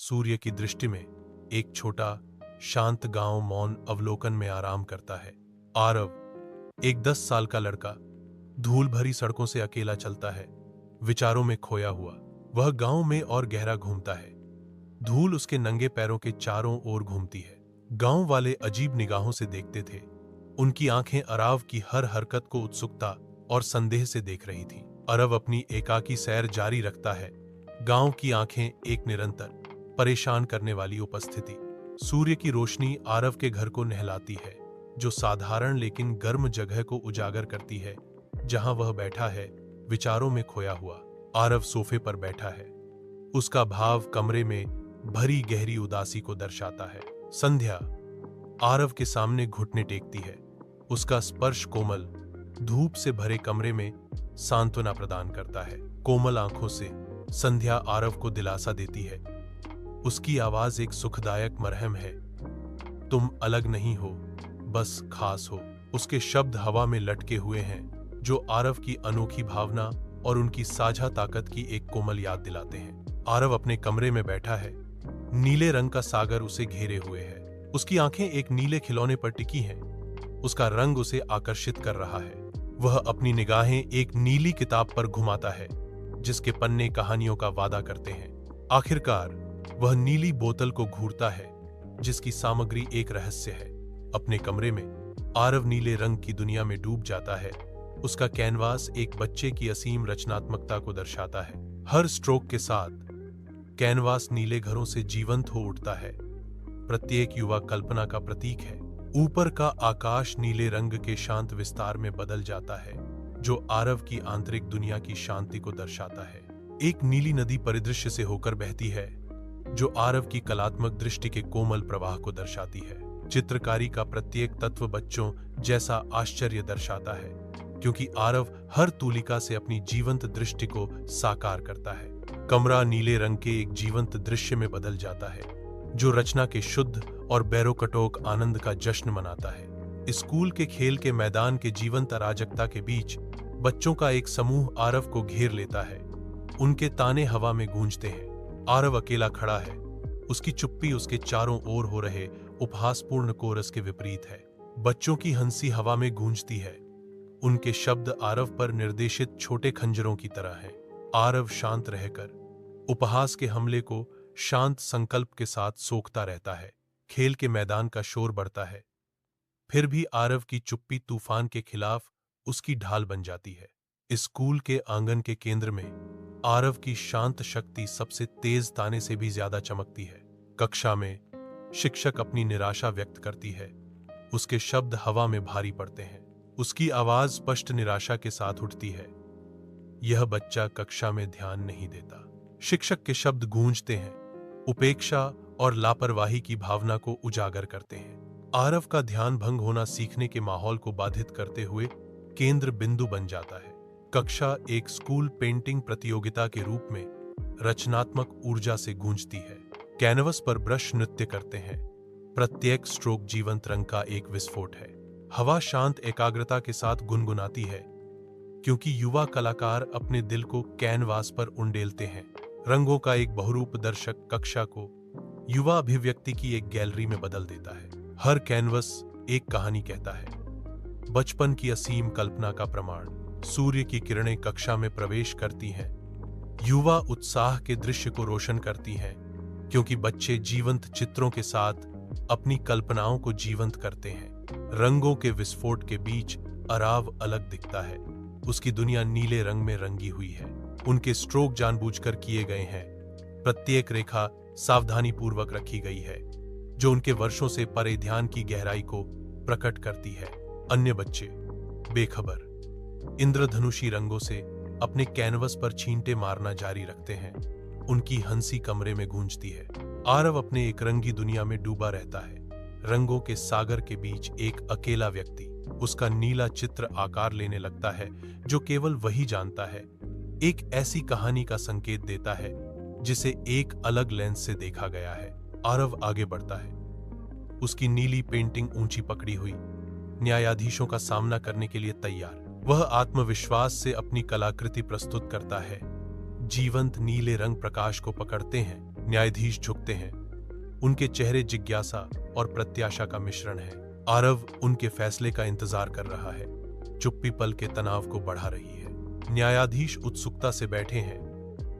सूर्य की दृष्टि में एक छोटा शांत गांव मौन अवलोकन में आराम करता है। आरव, एक 10 साल का लड़का, धूल भरी सड़कों से अकेला चलता है, विचारों में खोया हुआ। वह गांव में और गहरा घूमता है। धूल उसके नंगे पैरों के चारों ओर घूमती है। गांव वाले अजीब निगाहों से देखते थे। उनकी आंखें अराव की हर हरकत को उत्सुकता और संदेह से देख रही थीं। अरव अपनी एकाकी सैर जारी रखता है। गांव की आंखें एक निरंतर परेशान करने वाली उपस्थिति। सूर्य की रोशनी आरव के घर को नहलाती है, जो साधारण लेकिन गर्म जगह को उजागर करती है जहां वह बैठा है, विचारों में खोया हुआ। आरव सोफे पर बैठा है। उसका भाव कमरे में भरी गहरी उदासी को दर्शाता है। संध्या आरव के सामने घुटने टेकती है। उसका स्पर्श कोमल, धूप से भरे कमरे में सांत्वना प्रदान करता है। कोमल आंखों से संध्या आरव को दिलासा देती है। उसकी आवाज एक सुखदायक मरहम है। तुम अलग नहीं हो, बस खास हो। उसके शब्द हवा में लटके हुए हैं, जो आरव की अनोखी भावना और उनकी साझा ताकत की एक कोमल याद दिलाते हैं। आरव अपने कमरे में बैठा है। नीले रंग का सागर उसे घेरे हुए है। उसकी आंखें एक नीले खिलौने पर टिकी हैं। उसका रंग उसे आकर्षित कर रहा है। वह अपनी निगाहें एक नीली किताब पर घुमाता है, जिसके पन्ने कहानियों का वादा करते हैं। आखिरकार वह नीली बोतल को घूरता है, जिसकी सामग्री एक रहस्य है। अपने कमरे में आरव नीले रंग की दुनिया में डूब जाता है। उसका कैनवास एक बच्चे की असीम रचनात्मकता को दर्शाता है। हर स्ट्रोक के साथ कैनवास नीले घरों से जीवंत हो उठता है। प्रत्येक युवा कल्पना का प्रतीक है। ऊपर का आकाश नीले रंग के शांत विस्तार में बदल जाता है, जो आरव की आंतरिक दुनिया की शांति को दर्शाता है। एक नीली नदी परिदृश्य से होकर बहती है, जो आरव की कलात्मक दृष्टि के कोमल प्रवाह को दर्शाती है। चित्रकारी का प्रत्येक तत्व बच्चों जैसा आश्चर्य दर्शाता है, क्योंकि आरव हर तूलिका से अपनी जीवंत दृष्टि को साकार करता है। कमरा नीले रंग के एक जीवंत दृश्य में बदल जाता है, जो रचना के शुद्ध और बैरोकटोक आनंद का जश्न मनाता है। स्कूल के खेल के मैदान के जीवंत अराजकता के बीच बच्चों का एक समूह आरव को घेर लेता है। उनके ताने हवा में गूंजते हैं। आरव अकेला खड़ा है। उसकी चुप्पी उसके चारों ओर हो रहे उपहासपूर्ण कोरस के विपरीत है। बच्चों की हंसी हवा में गूंजती है। उनके शब्द आरव पर निर्देशित छोटे खंजरों की तरह हैं। आरव शांत रहकर उपहास के हमले को शांत संकल्प के साथ सोखता रहता है। खेल के मैदान का शोर बढ़ता है, फिर भी आरव की चुप्पी तूफान के खिलाफ उसकी ढाल बन जाती है। स्कूल के आंगन के केंद्र में आरव की शांत शक्ति सबसे तेज ताने से भी ज्यादा चमकती है। कक्षा में शिक्षक अपनी निराशा व्यक्त करती है। उसके शब्द हवा में भारी पड़ते हैं। उसकी आवाज स्पष्ट निराशा के साथ उठती है। यह बच्चा कक्षा में ध्यान नहीं देता। शिक्षक के शब्द गूंजते हैं, उपेक्षा और लापरवाही की भावना को उजागर करते हैं। आरव का ध्यान भंग होना सीखने के माहौल को बाधित करते हुए केंद्र बिंदु बन जाता है। कक्षा एक स्कूल पेंटिंग प्रतियोगिता के रूप में रचनात्मक ऊर्जा से गूंजती है। कैनवस पर ब्रश नृत्य करते हैं। प्रत्येक स्ट्रोक जीवंत रंग का एक विस्फोट है। हवा शांत एकाग्रता के साथ गुनगुनाती है, क्योंकि युवा कलाकार अपने दिल को कैनवास पर उंडेलते हैं। रंगों का एक बहुरूप दर्शक कक्षा को युवा अभिव्यक्ति की एक गैलरी में बदल देता है। हर कैनवस एक कहानी कहता है, बचपन की असीम कल्पना का प्रमाण। सूर्य की किरणें कक्षा में प्रवेश करती हैं। युवा उत्साह के दृश्य को रोशन करती हैं, क्योंकि बच्चे जीवंत चित्रों के साथ अपनी कल्पनाओं को जीवंत करते हैं। रंगों के विस्फोट के बीच अराव अलग दिखता है। उसकी दुनिया नीले रंग में रंगी हुई है। उनके स्ट्रोक जानबूझकर किए गए हैं। प्रत्येक रेखा सावधानीपूर्वक रखी गई है, जो उनके वर्षों से परे ध्यान की गहराई को प्रकट करती है। अन्य बच्चे बेखबर इंद्रधनुषी रंगों से अपने कैनवस पर छींटे मारना जारी रखते हैं। उनकी हंसी कमरे में गूंजती है। आरव अपने एक रंगी दुनिया में डूबा रहता है। रंगों के सागर के बीच एक अकेला व्यक्ति। उसका नीला चित्र आकार लेने लगता है, जो केवल वही जानता है। एक ऐसी कहानी का संकेत देता है जिसे एक अलग लेंस से देखा गया है। आरव आगे बढ़ता है। उसकी नीली पेंटिंग ऊंची पकड़ी हुई, न्यायाधीशों का सामना करने के लिए तैयार। वह आत्मविश्वास से अपनी कलाकृति प्रस्तुत करता है। जीवंत नीले रंग प्रकाश को पकड़ते हैं न्यायाधीश झुकते हैं। उनके चेहरे जिज्ञासा और प्रत्याशा का मिश्रण है। आरव उनके फैसले का इंतजार कर रहा है। चुप्पी पल के तनाव को बढ़ा रही है। न्यायाधीश उत्सुकता से बैठे हैं।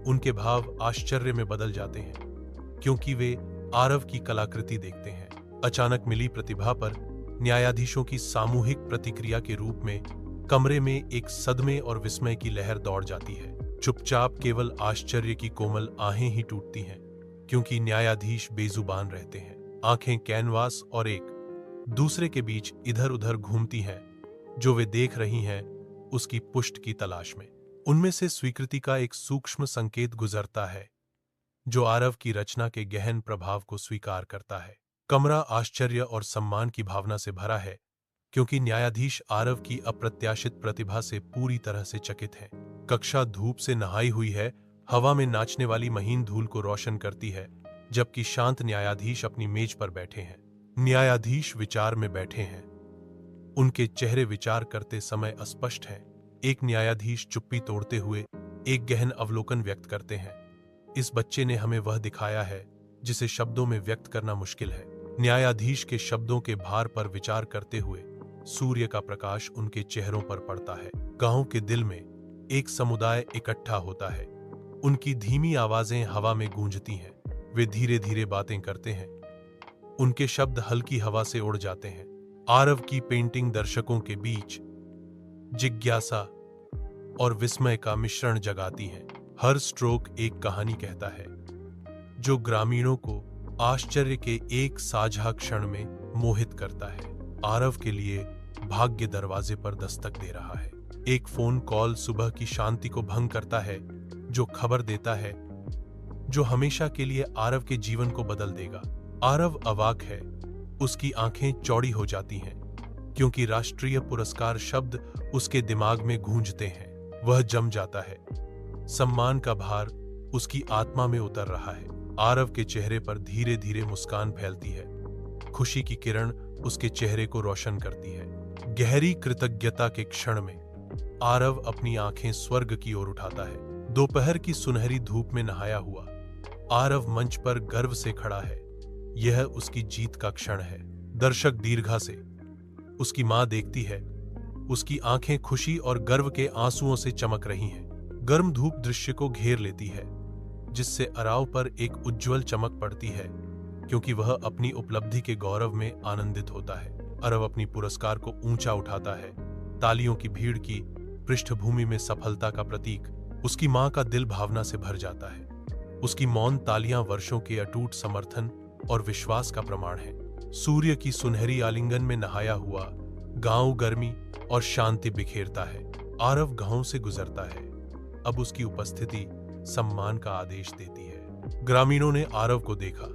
उनके भाव आश्चर्य में बदल जाते हैं क्योंकि वे आरव की कलाकृति देखते हैं। अचानक मिली प्रतिभा पर न्यायाधीशों की सामूहिक प्रतिक्रिया के रूप में कमरे में एक सदमे और विस्मय की लहर दौड़ जाती है। चुपचाप केवल आश्चर्य की कोमल आहें ही टूटती हैं क्योंकि न्यायाधीश बेजुबान रहते हैं। आंखें कैनवास और एक दूसरे के बीच इधर उधर घूमती हैं। जो वे देख रही हैं उसकी पुष्ट की तलाश में। उनमें से स्वीकृति का एक सूक्ष्म संकेत गुजरता है जो आरव की रचना के गहन प्रभाव को स्वीकार करता है। कमरा आश्चर्य और सम्मान की भावना से भरा है क्योंकि न्यायाधीश आरव की अप्रत्याशित प्रतिभा से पूरी तरह से चकित हैं। कक्षा धूप से नहाई हुई है। हवा में नाचने वाली महीन धूल को रोशन करती है जबकि शांत न्यायाधीश अपनी मेज पर बैठे हैं। न्यायाधीश विचार में बैठे हैं। उनके चेहरे विचार करते समय अस्पष्ट हैं। एक न्यायाधीश चुप्पी तोड़ते हुए एक गहन अवलोकन व्यक्त करते हैं। इस बच्चे ने हमें वह दिखाया है जिसे शब्दों में व्यक्त करना मुश्किल है। न्यायाधीश के शब्दों के भार पर विचार करते हुए सूर्य का प्रकाश उनके चेहरों पर पड़ता है। गांव के दिल में एक समुदाय इकट्ठा होता है। उनकी धीमी आवाजें हवा में गूंजती हैं। वे धीरे धीरे बातें करते हैं। उनके शब्द हल्की हवा से उड़ जाते हैं। आरव की पेंटिंग दर्शकों के बीच जिज्ञासा और विस्मय का मिश्रण जगाती है। हर स्ट्रोक एक कहानी कहता है जो ग्रामीणों को आश्चर्य के एक साझा क्षण में मोहित करता है। आरव के लिए भाग्य दरवाजे पर दस्तक दे रहा है। एक फोन कॉल सुबह की शांति को भंग करता है जो खबर देता है जो हमेशा के लिए आरव के जीवन को बदल देगा। आरव अवाक है। उसकी आंखें चौड़ी हो जाती हैं क्योंकि राष्ट्रीय पुरस्कार शब्द उसके दिमाग में गूंजते हैं। वह जम जाता है। सम्मान का भार उसकी आत्मा में उतर रहा है। आरव के चेहरे पर धीरे धीरे मुस्कान फैलती है। खुशी की किरण उसके चेहरे को रोशन करती है। गहरी कृतज्ञता के क्षण में आरव अपनी आंखें स्वर्ग की ओर उठाता है। दोपहर की सुनहरी धूप में नहाया हुआ आरव मंच पर गर्व से खड़ा है। यह उसकी जीत का क्षण है। दर्शक दीर्घा से उसकी मां देखती है। उसकी आंखें खुशी और गर्व के आंसुओं से चमक रही हैं। गर्म धूप दृश्य को घेर लेती है जिससे अराव पर एक उज्ज्वल चमक पड़ती है क्योंकि वह अपनी उपलब्धि के गौरव में आनंदित होता है। अरव अपनी पुरस्कार को ऊंचा उठाता है। तालियों की भीड़ की पृष्ठभूमि में सफलता का प्रतीक उसकी मां का दिल भावना से भर जाता है। उसकी मौन तालियां वर्षों के अटूट समर्थन और विश्वास का प्रमाण है। सूर्य की सुनहरी आलिंगन में नहाया हुआ गांव गर्मी और शांति बिखेरता है। आरव गांव से गुजरता है। अब उसकी उपस्थिति सम्मान का आदेश देती है। ग्रामीणों ने आरव को देखा।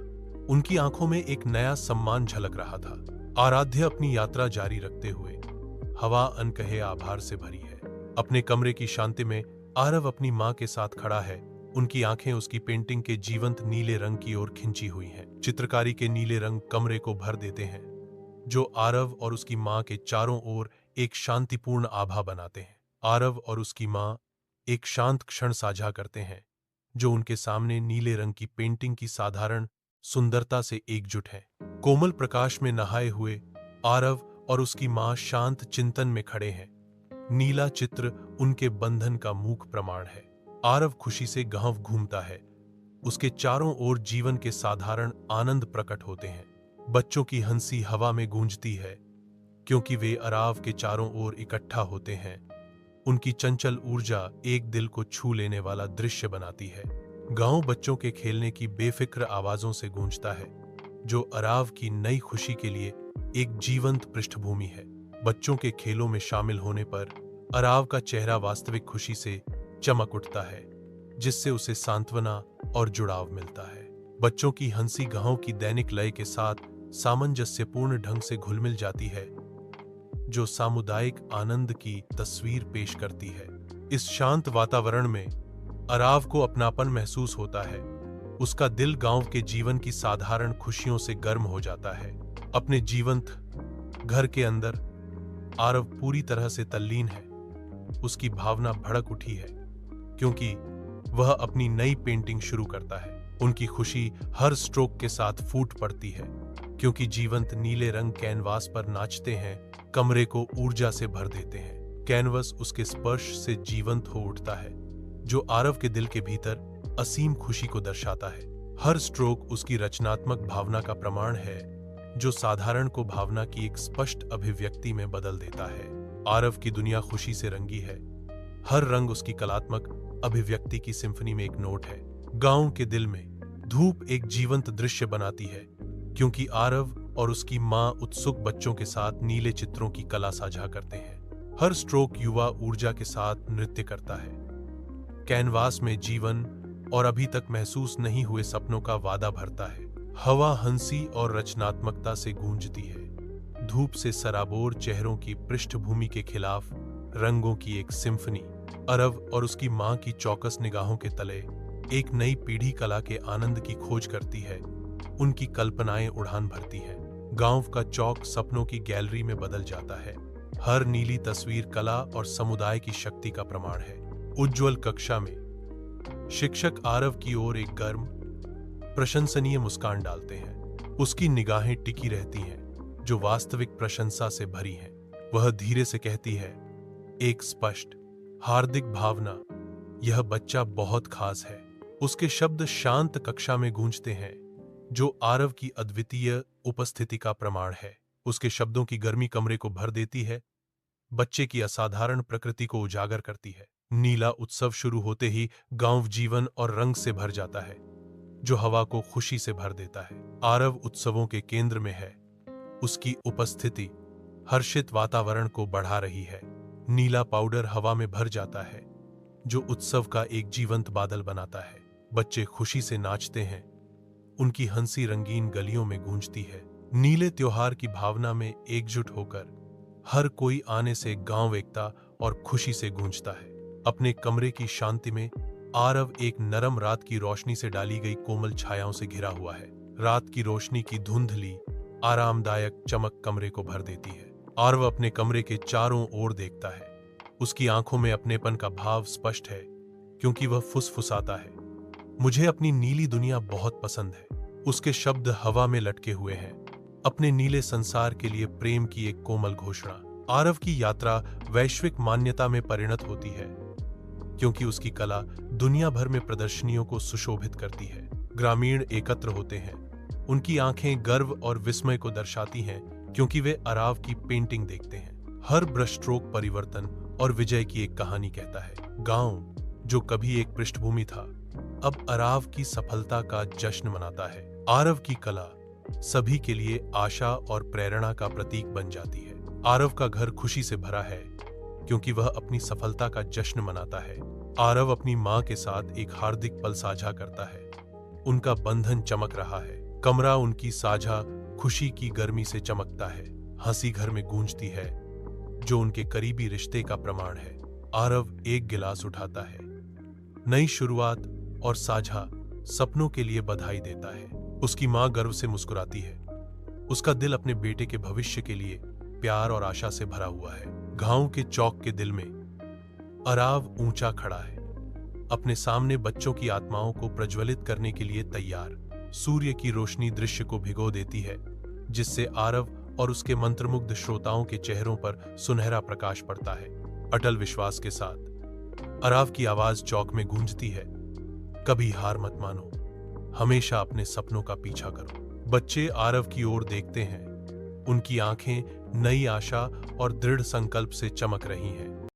उनकी आंखों में एक नया सम्मान झलक रहा था। आराध्य अपनी यात्रा जारी रखते हुए हवा अनकहे आभार से भरी है। अपने कमरे की शांति में आरव अपनी मां के साथ खड़ा है। उनकी आंखें उसकी पेंटिंग के जीवंत नीले रंग की ओर खिंची हुई हैं। चित्रकारी के नीले रंग कमरे को भर देते हैं जो आरव और उसकी मां के चारों ओर एक शांतिपूर्ण आभा बनाते हैं। आरव और उसकी मां एक शांत क्षण साझा करते हैं जो उनके सामने नीले रंग की पेंटिंग की साधारण सुंदरता से एकजुट है। कोमल प्रकाश में नहाए हुए आरव और उसकी मां शांत चिंतन में खड़े हैं। नीला चित्र उनके बंधन का मूक प्रमाण है। आरव खुशी से गांव घूमता है। उसके चारों ओर जीवन के साधारण आनंद प्रकट होते हैं। बच्चों की हंसी हवा में गूंजती है क्योंकि वे अराव के चारों ओर इकट्ठा होते हैं। उनकी चंचल ऊर्जा एक दिल को छू लेने वाला दृश्य बनाती है। गांव बच्चों के खेलने की बेफिक्र आवाजों से गूंजता है जो अराव की नई खुशी के लिए एक जीवंत पृष्ठभूमि है। बच्चों के खेलों में शामिल होने पर अराव का चेहरा वास्तविक खुशी से चमक उठता है जिससे उसे सांत्वना और जुड़ाव मिलता है। बच्चों की हंसी गांव की दैनिक लय के साथ सामंजस्यपूर्ण ढंग से घुलमिल जाती है जो सामुदायिक आनंद की तस्वीर पेश करती है। इस शांत वातावरण में अराव को अपनापन महसूस होता है। उसका दिल गांव के जीवन की साधारण खुशियों से गर्म हो जाता है। अपने जीवंत घर के अंदर आरव पूरी तरह से तल्लीन है। उसकी भावना भड़क उठी है क्योंकि वह अपनी नई पेंटिंग शुरू करता है। उनकी खुशी हर स्ट्रोक के साथ फूट पड़ती है, क्योंकि जीवंत नीले रंग कैनवास पर नाचते हैं, कमरे को ऊर्जा से भर देते हैं। कैनवस उसके स्पर्श से जीवंत हो उठता है, जो आरव के दिल के भीतर असीम खुशी को दर्शाता है। हर स्ट्रोक उसकी रचनात्मक भावना का प्रमाण है, जो साधारण को भावना की एक स्पष्ट अभिव्यक्ति में बदल देता है। आरव की दुनिया खुशी से रंगी है। हर रंग उसकी कलात्मक अभिव्यक्ति की सिम्फनी में एक नोट है। गांव के दिल में धूप एक जीवंत दृश्य बनाती है, क्योंकि आरव और उसकी मां उत्सुक बच्चों के साथ नीले चित्रों की कला साझा करते हैं। हर स्ट्रोक युवा ऊर्जा के साथ नृत्य करता है। कैनवास में जीवन और अभी तक महसूस नहीं हुए सपनों का वादा भरता है। हवा हंसी और रचनात्मकता से गूंजती है। धूप से सराबोर चेहरों की पृष्ठभूमि के खिलाफ रंगों की एक सिम्फनी। आरव और उसकी मां की चौकस निगाहों के तले एक नई पीढ़ी कला के आनंद की खोज करती है। उनकी कल्पनाएं उड़ान भरती हैं। गांव का चौक सपनों की गैलरी में बदल जाता है। हर नीली तस्वीर कला और समुदाय की शक्ति का प्रमाण है। उज्ज्वल कक्षा में शिक्षक आरव की ओर एक गर्म प्रशंसनीय मुस्कान डालते हैं। उसकी निगाहें टिकी रहती हैं, जो वास्तविक प्रशंसा से भरी हैं। वह धीरे से कहती है, एक स्पष्ट हार्दिक भावना, यह बच्चा बहुत खास है। उसके शब्द शांत कक्षा में गूंजते हैं, जो आरव की अद्वितीय उपस्थिति का प्रमाण है। उसके शब्दों की गर्मी कमरे को भर देती है, बच्चे की असाधारण प्रकृति को उजागर करती है। नीला उत्सव शुरू होते ही गांव जीवन और रंग से भर जाता है, जो हवा को खुशी से भर देता है। आरव उत्सवों के केंद्र में है। उसकी उपस्थिति हर्षित वातावरण को बढ़ा रही है। नीला पाउडर हवा में भर जाता है, जो उत्सव का एक जीवंत बादल बनाता है। बच्चे खुशी से नाचते हैं। उनकी हंसी रंगीन गलियों में गूंजती है। नीले त्योहार की भावना में एकजुट होकर हर कोई आने से गांव एकता और खुशी से गूंजता है। अपने कमरे की शांति में आरव एक नरम रात की रोशनी से डाली गई कोमल छायाओं से घिरा हुआ है। रात की रोशनी की धुंधली आरामदायक चमक कमरे को भर देती है। आरव अपने कमरे के चारों ओर देखता है। उसकी आंखों में अपनेपन का भाव स्पष्ट है, क्योंकि वह फुसफुसाता है, मुझे अपनी नीली दुनिया बहुत पसंद है। उसके शब्द हवा में लटके हुए हैं, अपने नीले संसार के लिए प्रेम की एक कोमल घोषणा। आरव की यात्रा वैश्विक मान्यता में परिणत होती है, क्योंकि उसकी कला दुनिया भर में प्रदर्शनियों को सुशोभित करती है। ग्रामीण एकत्र होते हैं। उनकी आंखें गर्व और विस्मय को दर्शाती हैं, क्योंकि वे आरव की पेंटिंग देखते हैं। हर ब्रश स्ट्रोक परिवर्तन और विजय की एक कहानी कहता है। गांव, जो कभी एक पृष्ठभूमि था, अब आरव की सफलता का जश्न मनाता है। आरव की कला सभी के लिए आशा और प्रेरणा का प्रतीक बन जाती है। आरव का घर खुशी से भरा है, क्योंकि वह अपनी सफलता का जश्न मनाता है। आरव अपनी मां के साथ एक हार्दिक पल साझा करता है। उनका बंधन चमक रहा है। कमरा उनकी साझा खुशी की गर्मी से चमकता है। हंसी घर में गूंजती है, जो उनके करीबी रिश्ते का प्रमाण है। आरव एक गिलास उठाता है, नई शुरुआत और साझा सपनों के लिए बधाई देता है। उसकी मां गर्व से मुस्कुराती है। उसका दिल अपने बेटे के भविष्य के लिए प्यार और आशा से भरा हुआ है। गांव के चौक के दिल में आरव ऊंचा खड़ा है, अपने सामने बच्चों की आत्माओं को प्रज्वलित करने के लिए तैयार। सूर्य की रोशनी दृश्य को भिगो देती है, जिससे आरव और उसके मंत्रमुग्ध श्रोताओं के चेहरों पर सुनहरा प्रकाश पड़ता है। अटल विश्वास के साथ आरव की आवाज चौक में गूंजती है, कभी हार मत मानो, हमेशा अपने सपनों का पीछा करो। बच्चे आरव की ओर देखते हैं। उनकी आंखें नई आशा और दृढ़ संकल्प से चमक रही हैं।